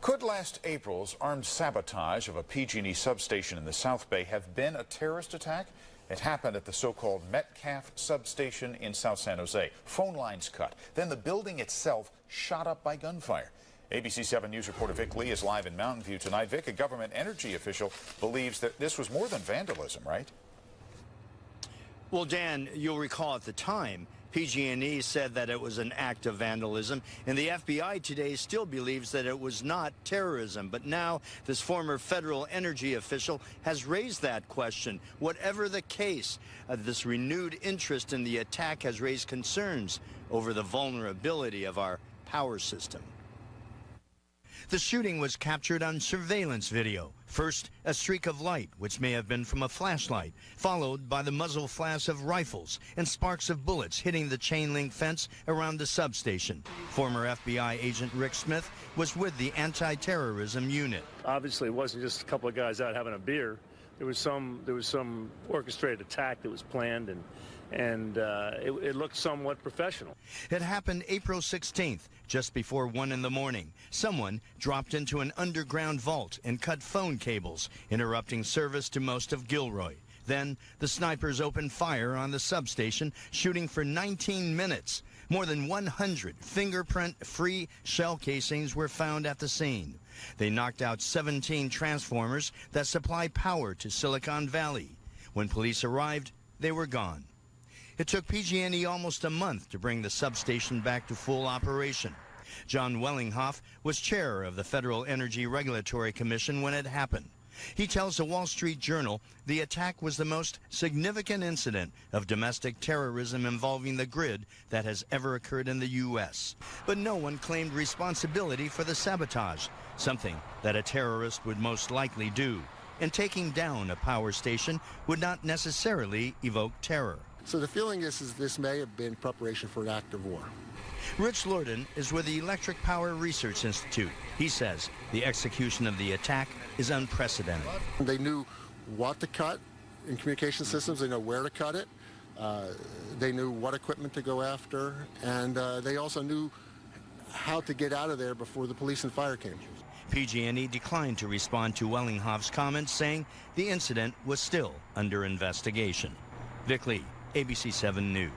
Could last April's armed sabotage of a PG&E substation in the South Bay have been a terrorist attack? It happened at the so-called Metcalf substation in South San Jose. Phone lines cut. Then the building itself shot up by gunfire. ABC 7 News reporter Vic Lee is live in Mountain View tonight. Vic, a government energy official believes that this was more than vandalism, right? Well, Dan, you'll recall at the time, PG&E said that it was an act of vandalism, and the FBI today still believes that it was not terrorism. But now this former federal energy official has raised that question. Whatever the case, this renewed interest in the attack has raised concerns over the vulnerability of our power system. The shooting was captured on surveillance video. First, a streak of light, which may have been from a flashlight, followed by the muzzle flash of rifles and sparks of bullets hitting the chain-link fence around the substation. Former FBI agent Rick Smith was with the anti-terrorism unit. Obviously, it wasn't just a couple of guys out having a beer. There was some orchestrated attack that was planned, and it looked somewhat professional. It happened April 16th, just before 1 in the morning. Someone dropped into an underground vault and cut phone cables, interrupting service to most of Gilroy. Then the snipers opened fire on the substation, shooting for 19 minutes. More than 100 fingerprint-free shell casings were found at the scene. They knocked out 17 transformers that supply power to Silicon Valley. When police arrived, they were gone. It took PG&E almost a month to bring the substation back to full operation. John Wellinghoff was chair of the Federal Energy Regulatory Commission when it happened. He tells the Wall Street Journal the attack was the most significant incident of domestic terrorism involving the grid that has ever occurred in the U.S. But no one claimed responsibility for the sabotage, something that a terrorist would most likely do. And taking down a power station would not necessarily evoke terror. So the feeling is this may have been preparation for an act of war. Rich Lorden is with the Electric Power Research Institute. He says the execution of the attack is unprecedented. They knew what to cut in communication systems. They know where to cut it. They knew what equipment to go after. And they also knew how to get out of there before the police and fire came. PG&E declined to respond to Wellinghoff's comments, saying the incident was still under investigation. Vic Lee, ABC 7 News.